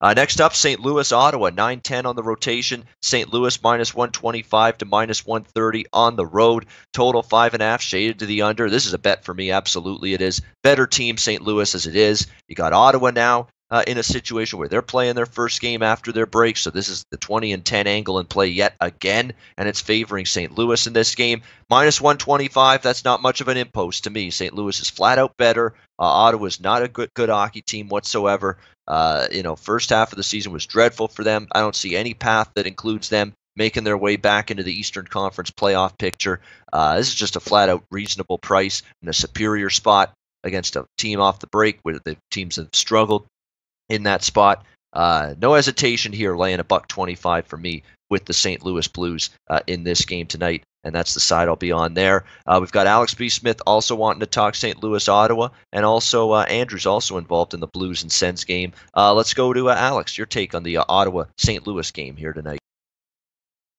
Next up, St. Louis, Ottawa, 9-10 on the rotation. St. Louis minus 125 to minus 130 on the road. Total 5.5 shaded to the under. This is a bet for me. Absolutely, it is. Better team, St. Louis, as it is. You got Ottawa now in a situation where they're playing their first game after their break. So this is the 20-10 angle in play yet again, and it's favoring St. Louis in this game. Minus 125, that's not much of an impost to me. St. Louis is flat out better. Ottawa's not a good hockey team whatsoever. First half of the season was dreadful for them. I don't see any path that includes them making their way back into the Eastern Conference playoff picture. This is just a flat-out reasonable price and a superior spot against a team off the break where the teams have struggled in that spot. No hesitation here, laying $1.25 for me with the St. Louis Blues in this game tonight, and that's the side I'll be on there. We've got Alex B. Smith also wanting to talk St. Louis, Ottawa, and also Andrew's also involved in the Blues and Sens game. Let's go to Alex, your take on the Ottawa-St. Louis game here tonight.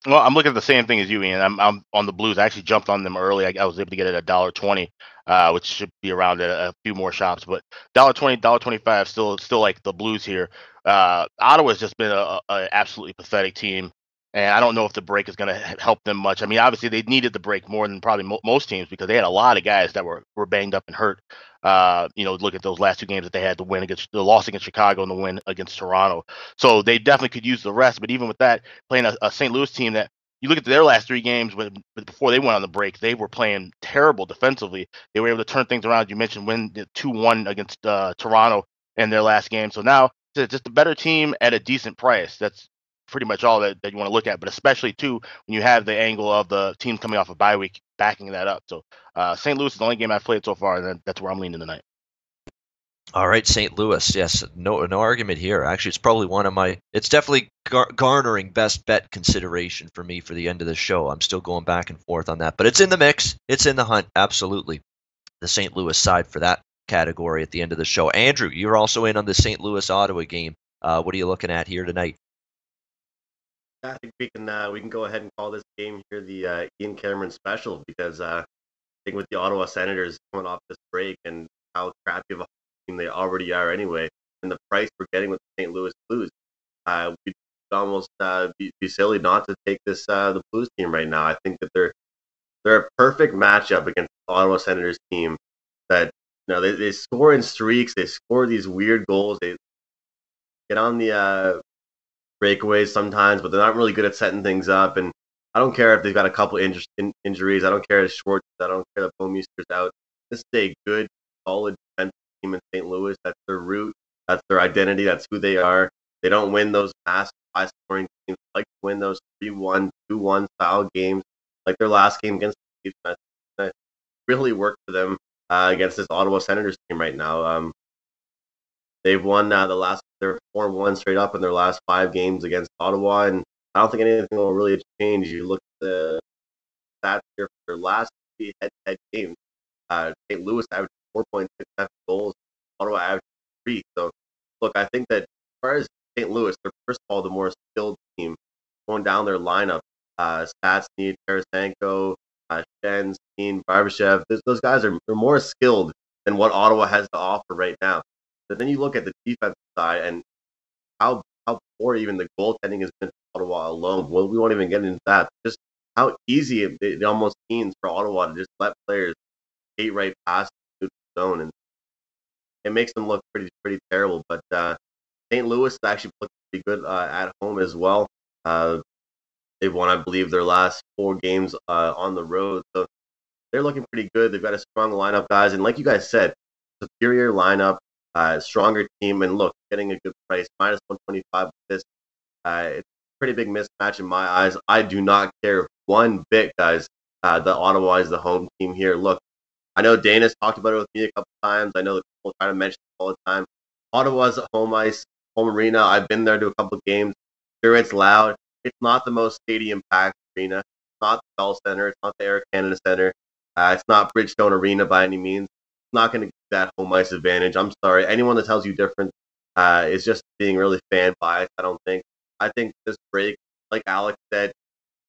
Well, I'm looking at the same thing as you, Ian. I'm on the Blues. I actually jumped on them early. I was able to get it at $1.20, which should be around a few more shops. But $1.20, $1.25, still like the Blues here. Ottawa's just been a absolutely pathetic team, and I don't know if the break is going to help them much. I mean, obviously they needed the break more than probably most teams because they had a lot of guys that were banged up and hurt. Look at those last two games that they had to win against the loss against Chicago and the win against Toronto. So they definitely could use the rest. But even with that, playing a St. Louis team that you look at their last three games, but before they went on the break, they were playing terrible defensively. They were able to turn things around. You mentioned win 2-1 against Toronto in their last game. So now it's just a better team at a decent price. That's pretty much all that you want to look at, but especially too when you have the angle of the team coming off a bye week backing that up. So St. Louis is the only game I've played so far, and that's where I'm leaning tonight. All right, St. Louis. Yes, no argument here. Actually, it's probably one of my. It's definitely garnering best bet consideration for me for the end of the show. I'm still going back and forth on that, but it's in the mix. It's in the hunt. Absolutely, the St. Louis side for that category at the end of the show. Andrew, you're also in on the St. Louis Ottawa game. What are you looking at here tonight? I think we can go ahead and call this game here the Ian Cameron special because I think with the Ottawa Senators coming off this break and how crappy of a team they already are anyway, and the price we're getting with the St. Louis Blues, we'd almost be silly not to take this the Blues team right now. I think that they're a perfect matchup against the Ottawa Senators team that they score in streaks, they score these weird goals, they get on the breakaways sometimes, but they're not really good at setting things up. And I don't care if they've got a couple injuries. I don't care if Schwartz. I don't care if Bouwmeester's out. This is a good, solid defensive team in St. Louis. That's their root. That's their identity. That's who they are. They don't win those massive high-scoring games. They like to win those 3-1, 2-1 style games, like their last game against the Chiefs. That really worked for them against this Ottawa Senators team right now. They've won they're 4-1 straight up in their last 5 games against Ottawa, and I don't think anything will really change. You look at the stats here for their last 3 head-to-head games. St. Louis averaged 4.6 goals, Ottawa averaged 3. So, look, I think that as far as St. Louis, they're first of all the more skilled team. Going down their lineup, Stastny, Tarasenko, Schenn, Steen, Barbashev, those guys are more skilled than what Ottawa has to offer right now. But then you look at the defensive side and how poor even the goaltending has been for Ottawa alone. Well, we won't even get into that. Just how easy it almost seems for Ottawa to just let players skate right past the zone, and it makes them look pretty terrible. But St. Louis actually looked pretty good at home as well. They've won, I believe, their last 4 games on the road, so they're looking pretty good. They've got a strong lineup, guys, and like you guys said, superior lineup. Stronger team, and look, getting a good price, minus 125 with this. It's a pretty big mismatch in my eyes. I do not care one bit, guys. The Ottawa is the home team here. Look, I know Dana's talked about it with me a couple times. I know that people try to mention it all the time. Ottawa's a home ice, home arena. I've been there to a couple of games. Sure, it's loud. It's not the most stadium-packed arena. It's not the Bell Center. It's not the Air Canada Center. It's not Bridgestone Arena by any means. Not going to get that home ice advantage. I'm sorry. Anyone that tells you different is just being really fan biased, I don't think. I think this break, like Alex said,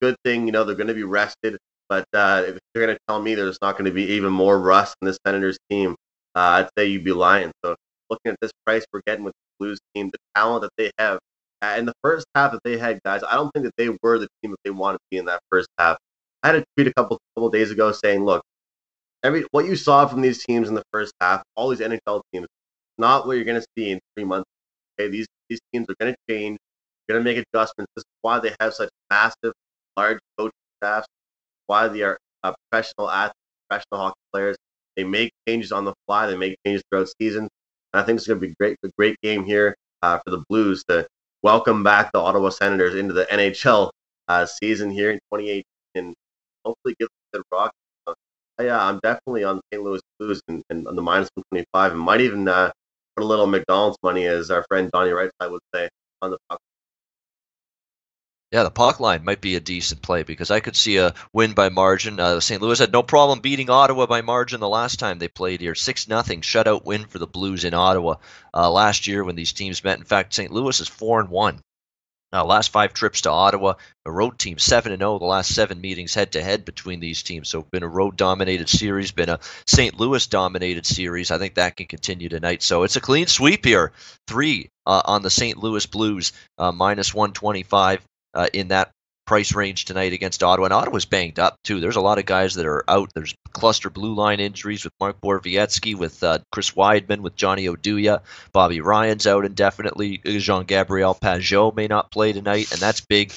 good thing, they're going to be rested. But if you're going to tell me there's not going to be even more rust in this Senators team, I'd say you'd be lying. So looking at this price we're getting with the Blues team, the talent that they have. In the first half that they had, guys, I don't think that they were the team that they wanted to be in that first half. I had a tweet a couple days ago saying, look, what you saw from these teams in the first half, all these NHL teams, not what you're going to see in 3 months. Okay, these teams are going to change, going to make adjustments. This is why they have such massive, large coaching staffs. Why they are professional athletes, professional hockey players. They make changes on the fly. They make changes throughout season. And I think it's going to be a great game here for the Blues to welcome back the Ottawa Senators into the NHL season here in 2018 and hopefully give them a good rock. Yeah, I'm definitely on St. Louis Blues and on the minus 125 and might even put a little McDonald's money, as our friend Donnie Rightside would say, on the puck. Yeah, the puck line might be a decent play because I could see a win by margin. St. Louis had no problem beating Ottawa by margin the last time they played here. 6-0 shutout win for the Blues in Ottawa last year when these teams met. In fact, St. Louis is 4-1. Last 5 trips to Ottawa, a road team 7-0. The last 7 meetings head-to-head between these teams. So been a road-dominated series, been a St. Louis-dominated series. I think that can continue tonight. So it's a clean sweep here. 3 on the St. Louis Blues, minus 125 in that price range tonight against Ottawa. And Ottawa's banged up, too. There's a lot of guys that are out. There's cluster blue line injuries with Mark Borowiecki, with Chris Weidman, with Johnny Oduya. Bobby Ryan's out indefinitely. Jean-Gabriel Pageau may not play tonight, and that's big.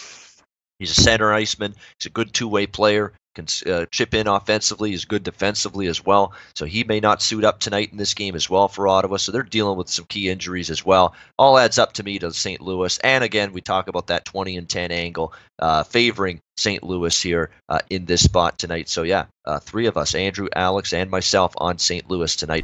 He's a center iceman. He's a good two-way player. Can chip in offensively. He's good defensively as well. So he may not suit up tonight in this game as well for Ottawa. So they're dealing with some key injuries as well. All adds up to me to St. Louis. And again, we talk about that 20-10 angle favoring St. Louis here in this spot tonight. So yeah, 3 of us, Andrew, Alex, and myself on St. Louis tonight.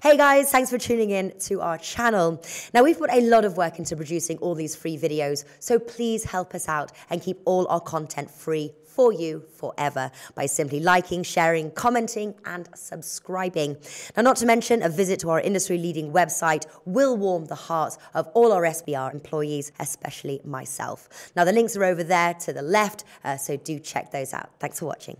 Hey guys, thanks for tuning in to our channel. Now, we've put a lot of work into producing all these free videos, so please help us out and keep all our content free for you forever by simply liking, sharing, commenting, and subscribing. Now, not to mention, a visit to our industry-leading website will warm the hearts of all our SBR employees, especially myself. Now, the links are over there to the left, so do check those out. Thanks for watching.